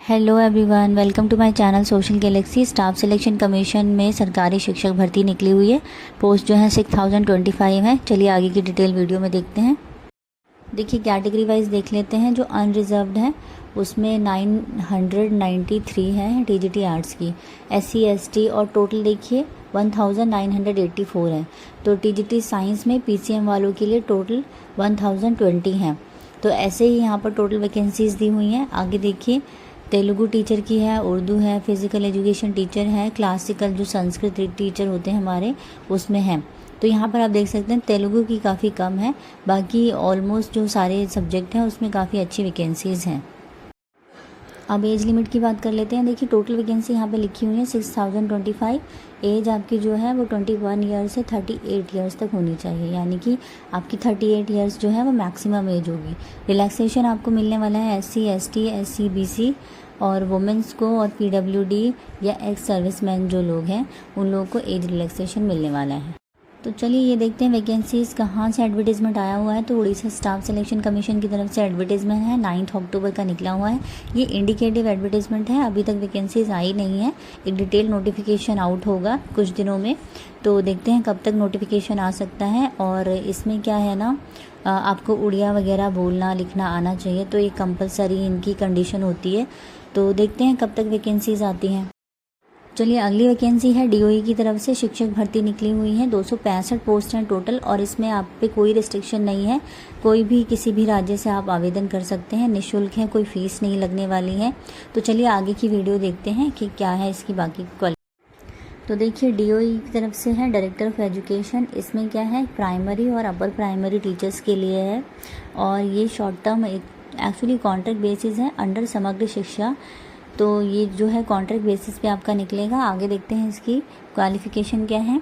Hello everyone, welcome to my channel social galaxy. Staff selection commission में सरकारी शिक्षक भर्ती निकली हुई है। पोस्ट जो है 6025 है। चलिए आगे की डिटेल वीडियो में देखते हैं। देखिए कैटेगरी वाइज देख लेते हैं। जो अनरिजर्व्ड है उसमें 993 है टीजीटी आर्ट्स की, एससी एसटी और टोटल देखिए 1984 है। तो टीजीटी साइंस में पीसीएम वालों के लिए टोटल 1020 है। तो ऐसे ही यहाँ पर टोटल वैकेंसीज दी हुई हैं। आगे देखिए तेलुगु टीचर की है, उर्दू है, फिज़िकल एजुकेशन टीचर है, क्लासिकल जो संस्कृत टीचर होते हैं हमारे उसमें है। तो यहाँ पर आप देख सकते हैं तेलुगु की काफ़ी कम है, बाकी ऑलमोस्ट जो सारे सब्जेक्ट हैं उसमें काफ़ी अच्छी वैकेंसीज़ हैं। अब एज लिमिट की बात कर लेते हैं। देखिए टोटल वैकेंसी यहाँ पे लिखी हुई है 6025। एज आपकी जो है वो 21 ईयर्स से 38 ईयर्स तक होनी चाहिए, यानी कि आपकी 38 ईयर्स जो है वो मैक्सिमम एज होगी। रिलैक्सेशन आपको मिलने वाला है एससी एसटी एससी बीसी और वुमेंस को और पीडब्ल्यूडी या एक्स सर्विसमैन जो लोग हैं उन लोगों को एज रिलैक्सेशन मिलने वाला है। तो चलिए ये देखते हैं वैकेंसीज़ कहाँ से एडवर्टीज़मेंट आया हुआ है। तो उड़ीसा स्टाफ सिलेक्शन कमीशन की तरफ से एडवर्टीज़मेंट है, 9 अक्टूबर का निकला हुआ है। ये इंडिकेटिव एडवर्टीज़मेंट है, अभी तक वैकेंसीज़ आई नहीं है। एक डिटेल नोटिफिकेशन आउट होगा कुछ दिनों में, तो देखते हैं कब तक नोटिफिकेशन आ सकता है। और इसमें क्या है ना, आपको उड़िया वगैरह बोलना लिखना आना चाहिए, तो ये कंपलसरी इनकी कंडीशन होती है। तो देखते हैं कब तक वैकेंसीज़ आती हैं। चलिए अगली वैकेंसी है डीओई की तरफ से शिक्षक भर्ती निकली हुई है। 265 पोस्ट हैं टोटल और इसमें आप पे कोई रिस्ट्रिक्शन नहीं है। कोई भी किसी भी राज्य से आप आवेदन कर सकते हैं, निःशुल्क है, कोई फीस नहीं लगने वाली है। तो चलिए आगे की वीडियो देखते हैं कि क्या है इसकी बाकी क्वालिटी। तो देखिए डीओई की तरफ से है डायरेक्टर ऑफ एजुकेशन। इसमें क्या है, प्राइमरी और अपर प्राइमरी टीचर्स के लिए है और ये short term actually contract basis है अंडर समग्र शिक्षा। तो ये जो है कॉन्ट्रैक्ट बेसिस पे आपका निकलेगा। आगे देखते हैं इसकी क्वालिफ़िकेशन क्या है।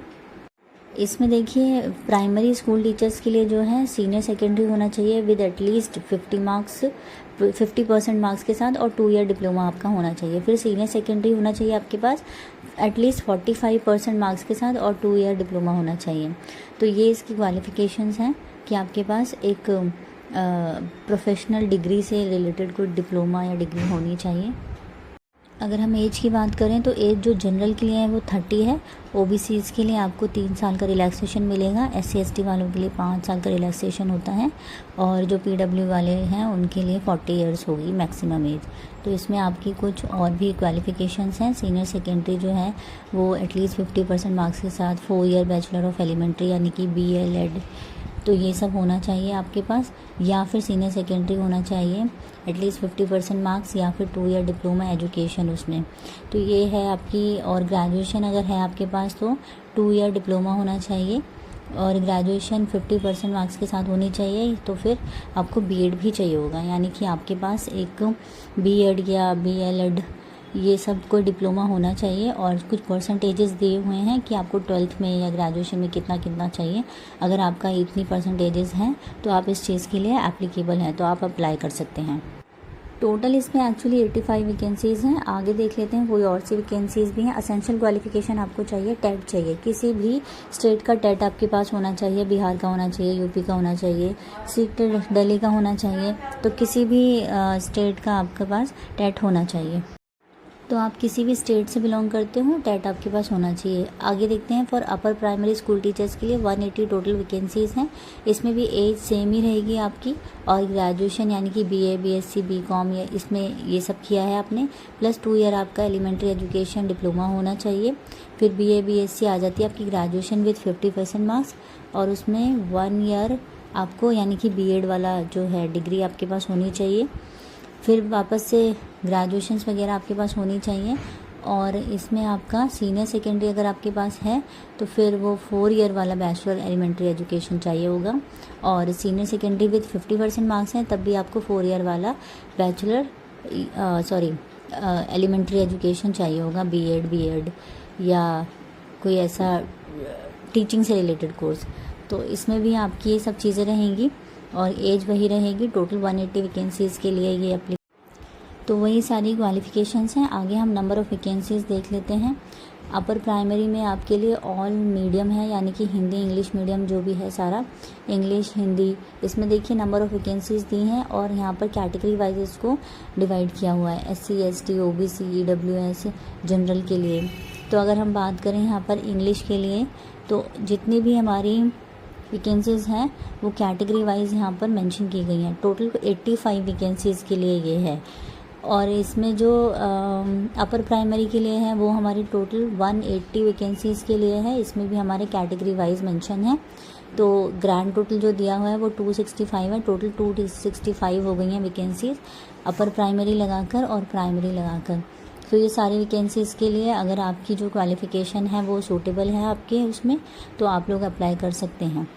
इसमें देखिए प्राइमरी स्कूल टीचर्स के लिए जो है सीनियर सेकेंडरी होना चाहिए विद एटलीस्ट 50% मार्क्स के साथ और 2 ईयर डिप्लोमा आपका होना चाहिए। फिर सीनियर सेकेंडरी होना चाहिए आपके पास एटलीस्ट 45% मार्क्स के साथ और 2 ईयर डिप्लोमा होना चाहिए। तो ये इसकी क्वालिफ़िकेशंस हैं कि आपके पास एक प्रोफेशनल डिग्री से रिलेटेड कोई डिप्लोमा या डिग्री होनी चाहिए। अगर हम एज की बात करें तो एज जो जनरल के लिए है वो 30 है। ओबीसीज के लिए आपको 3 साल का रिलैक्सेशन मिलेगा। एससी एसटी वालों के लिए 5 साल का रिलैक्सेशन होता है और जो पीडब्ल्यू वाले हैं उनके लिए 40 ईयर्स होगी मैक्सिमम एज। तो इसमें आपकी कुछ और भी क्वालिफ़िकेशंस हैं। सीनियर सेकेंडरी जो है वो एटलीस्ट 50% मार्क्स के साथ 4 ईयर बैचलर ऑफ एलिमेंट्री यानी कि BLEd, तो ये सब होना चाहिए आपके पास, या फिर सीनियर सेकेंडरी होना चाहिए एटलीस्ट 50% मार्क्स या फिर 2 ईयर डिप्लोमा एजुकेशन उसमें। तो ये है आपकी। और ग्रेजुएशन अगर है आपके पास तो 2 ईयर डिप्लोमा होना चाहिए और ग्रेजुएशन 50% मार्क्स के साथ होनी चाहिए। तो फिर आपको बीएड भी चाहिए होगा, यानी कि आपके पास एक बीएड या BLEd ये सब कोई डिप्लोमा होना चाहिए। और कुछ परसेंटेजेस दिए हुए हैं कि आपको 12th में या ग्रेजुएशन में कितना कितना चाहिए। अगर आपका इतनी परसेंटेजेस हैं तो आप इस चीज़ के लिए एप्लीकेबल हैं, तो आप अप्लाई कर सकते हैं। टोटल इसमें एक्चुअली 85 वैकेंसीज़ हैं। आगे देख लेते हैं कोई और सी वैकेंसीज़ भी हैं। असेंशियल क्वालिफिकेशन आपको चाहिए, टेट चाहिए, किसी भी स्टेट का टेट आपके पास होना चाहिए। बिहार का होना चाहिए, यूपी का होना चाहिए, सीट दिल्ली का होना चाहिए। तो किसी भी स्टेट का आपके पास टेट होना चाहिए। तो आप किसी भी स्टेट से बिलोंग करते हो, टेट आपके पास होना चाहिए। आगे देखते हैं for upper primary school teachers के लिए 180 टोटल वैकेंसीज़ हैं। इसमें भी एज सेम ही रहेगी आपकी और ग्रेजुएशन यानी कि BA BSc BCom या इसमें ये सब किया है आपने, प्लस 2 ईयर आपका एलिमेंट्री एजुकेशन डिप्लोमा होना चाहिए। फिर BA BSc आ जाती है आपकी ग्रेजुएशन विद 50% मार्क्स और उसमें 1 ईयर आपको यानी कि BEd वाला जो है डिग्री आपके पास होनी चाहिए। फिर वापस से ग्रेजुएशंस वगैरह आपके पास होनी चाहिए। और इसमें आपका सीनियर सेकेंडरी अगर आपके पास है तो फिर वो 4 ईयर वाला बैचलर एलिमेंट्री एजुकेशन चाहिए होगा। और सीनियर सेकेंडरी विद 50% मार्क्स हैं तब भी आपको 4 ईयर वाला बैचलर एलिमेंट्री एजुकेशन चाहिए होगा, BEd या कोई ऐसा टीचिंग से रिलेटेड कोर्स। तो इसमें भी आपकी ये सब चीज़ें रहेंगी और एज वही रहेगी। टोटल 180 वैकेंसीज़ के लिए ये तो वही सारी क्वालिफ़िकेशंस हैं। आगे हम नंबर ऑफ़ वैकेंसीज़ देख लेते हैं। अपर प्राइमरी में आपके लिए ऑल मीडियम है, यानी कि हिंदी इंग्लिश मीडियम जो भी है सारा, इंग्लिश हिंदी। इसमें देखिए नंबर ऑफ़ वैकेंसीज़ दी हैं और यहाँ पर कैटेगरी वाइज इसको डिवाइड किया हुआ है, SC ST OBC EWS general के लिए। तो अगर हम बात करें यहाँ पर इंग्लिश के लिए, तो जितनी भी हमारी वैकेंसीज़ हैं वो कैटेगरी वाइज यहाँ पर मेंशन की गई हैं। टोटल 85 वैकेंसीज़ के लिए ये है। और इसमें जो अपर प्राइमरी के लिए है वो हमारी टोटल 180 वैकेंसीज़ के लिए है। इसमें भी हमारे कैटेगरी वाइज मेंशन है। तो ग्रैंड टोटल जो दिया हुआ है वो 265 है। टोटल 265 हो गई हैं वैकेंसीज़ अपर प्राइमरी लगाकर और प्राइमरी लगाकर। तो ये सारी वैकेंसीज़ के लिए अगर आपकी जो क्वालिफ़िकेशन है वो सूटेबल है आपके उसमें, तो आप लोग अप्लाई कर सकते हैं।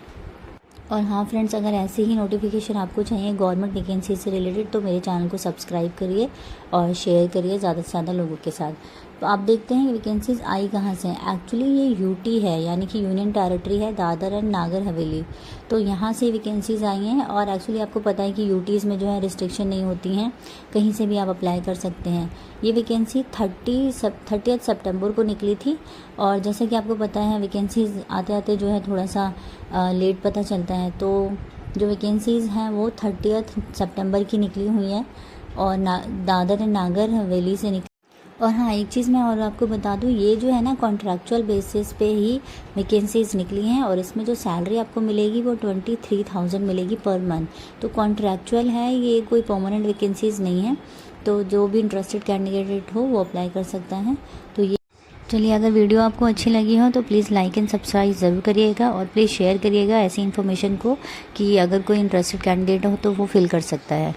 और हाँ फ्रेंड्स, अगर ऐसे ही नोटिफिकेशन आपको चाहिए गवर्नमेंट वैकेंसी से रिलेटेड, तो मेरे चैनल को सब्सक्राइब करिए और शेयर करिए ज़्यादा से ज़्यादा लोगों के साथ। तो आप देखते हैं वैकेंसीज़ आई कहाँ से हैं। एक्चुअली ये यूटी है, यानी कि यूनियन टेरिटरी है दादर एंड नागर हवेली। तो यहाँ से वैकेंसीज़ आई हैं। और एक्चुअली आपको पता है कि यूटीज़ में जो है रिस्ट्रिक्शन नहीं होती हैं, कहीं से भी आप अप्लाई कर सकते हैं। ये वैकेंसी 30 सितंबर को निकली थी। और जैसे कि आपको पता है वैकेंसीज़ आते आते जो है थोड़ा सा लेट पता चलता है। तो जो वैकेंसीज़ हैं वो 30 सितंबर की निकली हुई है और दादर एंड नागर हवेली से निकली। और हाँ, एक चीज़ मैं और आपको बता दूँ, ये जो है ना कॉन्ट्रैक्चुअल बेसिस पे ही वैकेंसीज़ निकली हैं। और इसमें जो सैलरी आपको मिलेगी वो 23,000 मिलेगी पर मंथ। तो कॉन्ट्रैक्चुअल है, ये कोई परमानेंट वैकेंसीज़ नहीं है। तो जो भी इंटरेस्टेड कैंडिडेट हो वो अप्लाई कर सकता है। तो ये चलिए, अगर वीडियो आपको अच्छी लगी हो तो प्लीज़ लाइक एंड सब्सक्राइब ज़रूर करिएगा और प्लीज़ शेयर करिएगा ऐसी इन्फॉर्मेशन को कि अगर कोई इंटरेस्टेड कैंडिडेट हो तो वो फिल कर सकता है।